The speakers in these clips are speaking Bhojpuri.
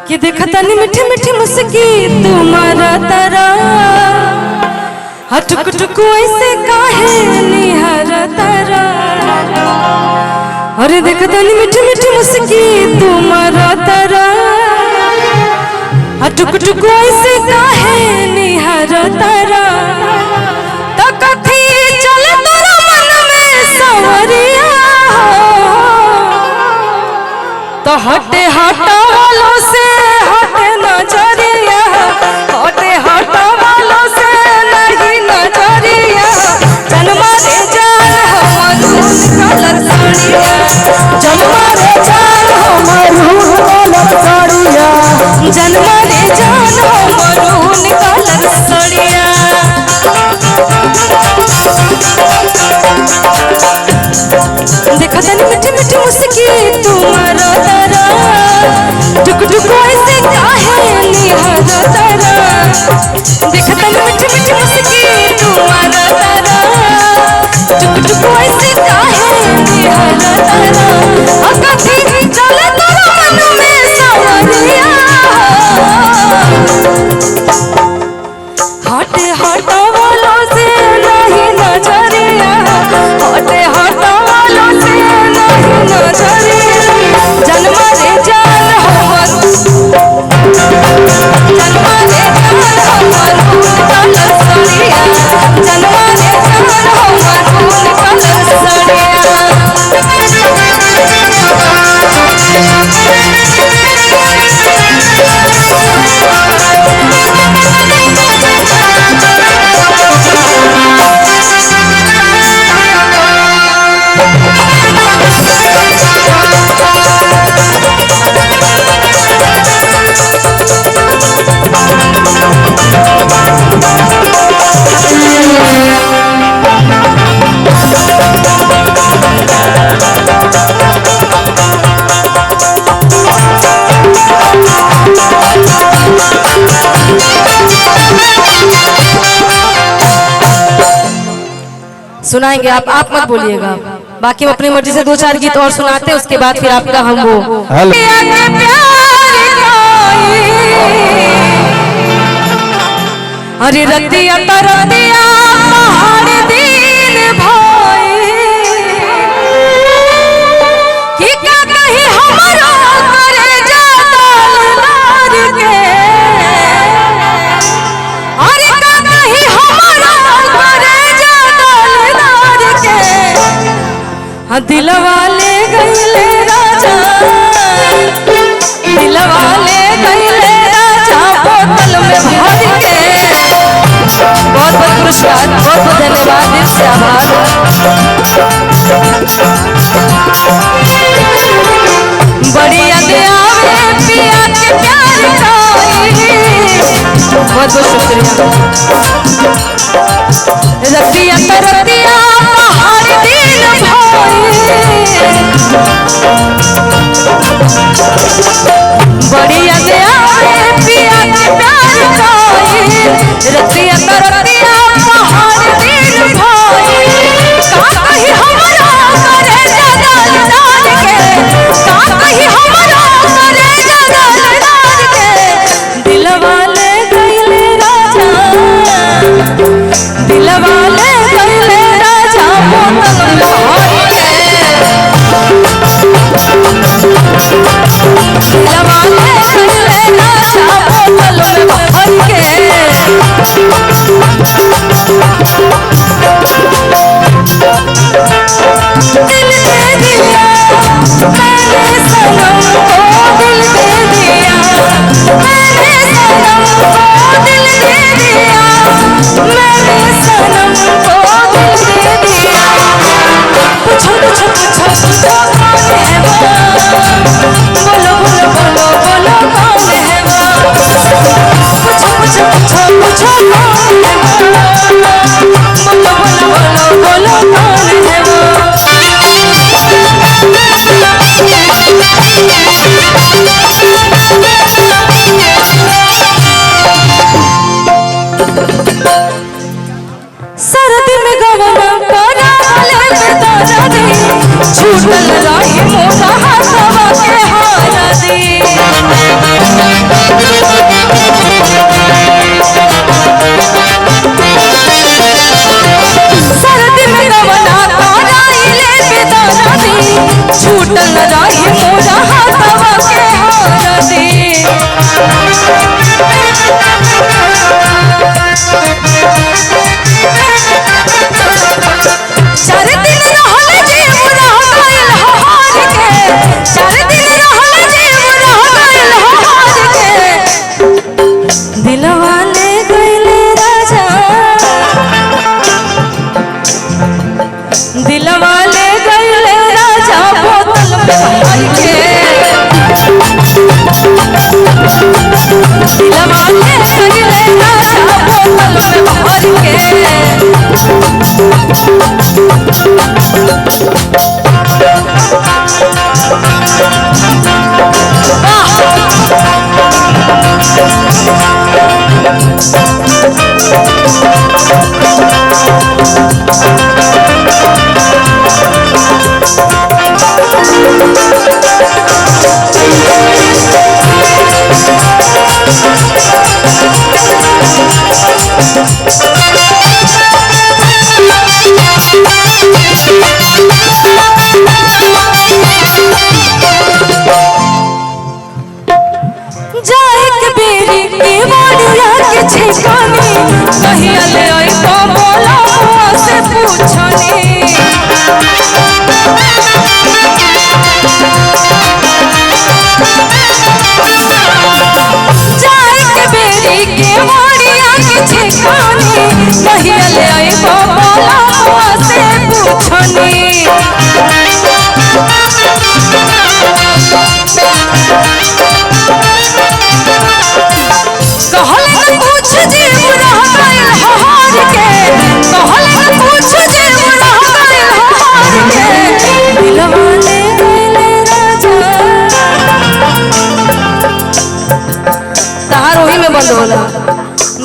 कि देखता नहीं मीठी मीठी मुस्की तुम्हारा तारा हटुक टुक ऐसे काहे निहार तारा। अरे देखता नहीं मीठी मीठी मुस्की तुम्हारा तारा हटुक टुक ऐसे काहे निहार तारा। तो कथी चले तोरा मन में सवरिया तो हटे हटा वालों से हटे नजरिया हटे हटा वालों से नहीं नजरिया। जन्मा रे जान हमर कलर साड़िया जन्मा रे जान हमर कलर साड़िया जन्मा रे जान हमर कलर साड़िया। देखा तनी मीठी मीठी मुस्की तुम्हारा तारा टुक टुक ऐसे काहे निहार तारा। देखा तनी मीठी मीठी मुस्की तुम्हारा तारा टुक टुक ऐसे काहे निहार तारा। कथी चले तोरा मन में सवरिया हटे हटा वालों से नहीं नजरिया हटे हटा वालों से नहीं नजरिया। जन्मा रे जान हमर जन्मा रे जान हमर कलर साड़िया जन्मा रे जान हमर कलर साड़िया। सुनाएंगे आप मत बोलिएगा, बाकी हम अपनी मर्जी से दो चार गीत और सुनाते हैं, उसके बाद फिर आपका हम वो अरे रतिया तरतिया पहाड़ दिन भाई कि क्या कहीं हमारा करे जादार के अरे क्या कहीं हमारा करे जादार के। दिलवा ले गईले राजा दिलवा ले गईले राजा बोतल में भर के। बहुत बहुत पुरस्कार बहुत बहुत धन्यवाद दिल से आभार। बड़ी याद आवे पिया के प्यार का बहुत बहुत शुक्रिया। रतिया तरतिया पहाड़ दिन भाई बड़ी याद आवे पिया के प्यार का रतिया तरतिया पहाड़ दिन भाई। कहीं हमारा करे जगलदार के कहीं हमारा करे जगलदार के। दिलवा ले गईले राजा दिलवा ले गईले राजा बोतल में भर के। दिलवा ले गईले राजा बोतल में भर के। दिल दे दिया मैंने सनम को दिल दे दिया मैंने सनम को दिल दे दिया मैंने सनम को दिल दे दिया। पूछो पूछो पूछो पूछो कौन है वो बोलो बोलो बोलो बोलो कौन है वो। पूछो पूछो पूछो पूछो कौन है वो बोलो बोलो बोलो बोलो कौन है वो। सरद में गवना करा ले में दादा रे झूठ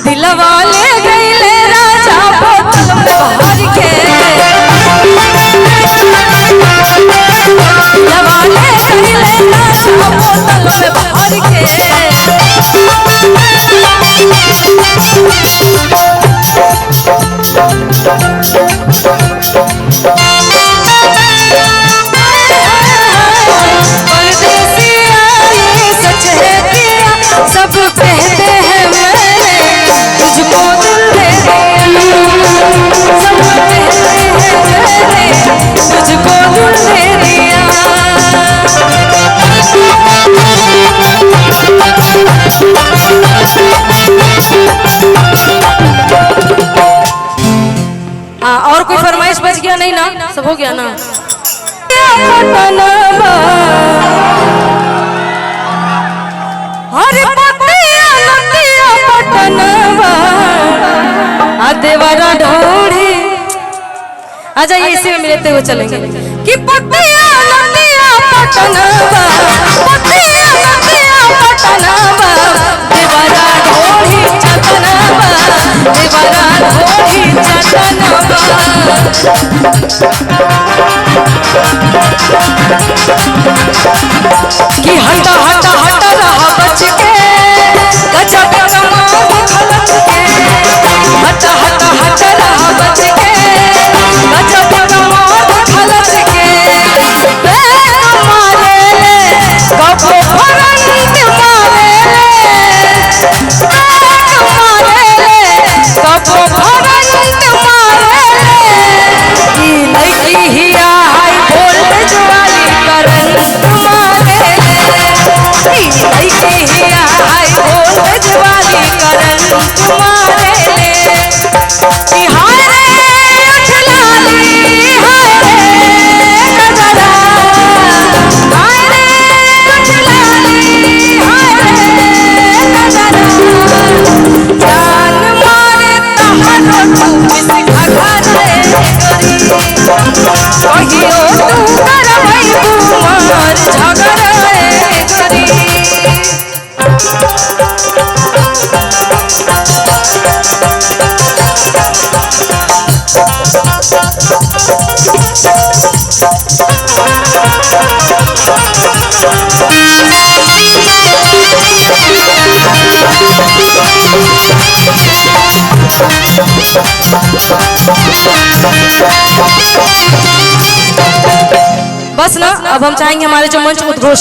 दिलवा ले गईले राजा बोतल में भर के, दिलवा ले गईले राजा बोतल में भर के। परदेसिया ये सच है तेरा, सब कहते हैं मैंने तुझको दिल दे दिया, सब कहते हैं मैंने तुझको दिल दे दिया। हाँ, और कोई फरमाइश बच गया नहीं ना? सब हो गया ना? अरे पतिया नतिया पटनवा देवरा ढोड़ी। आ जाइए, इसी में मिलते हुए चलेंगे कि पतिया नतिया पटनवा, पतिया नतिया पटनवा देवरा ढोड़ी चटनवा, देवरा ढोड़ी चटनवा। कि हटा हटा हटा रहा बच के गजब कमाल खलच के, हटा हटा हटा रहा बच के गजब कमाल खलच के। बैग मारे ले कबो फरंट मारे ले, बैग मारे ले कबो फरंट मारे ले। कि लड़की ही हाई वोल्टेज वाली करंट मारे ले, हाई वोल्टेज वाली करंट मारे ले। कि हाय रे उठलाली, हाय रे गजरा, हाय रे उठलाली, हाय रे गजरा। जान मारे तहरो तू इस घघरे करी, कहियो तू करबै कुमार झगड़े करी। बस ना, अब हम चाहेंगे हमारे जो मंच उद्घोषक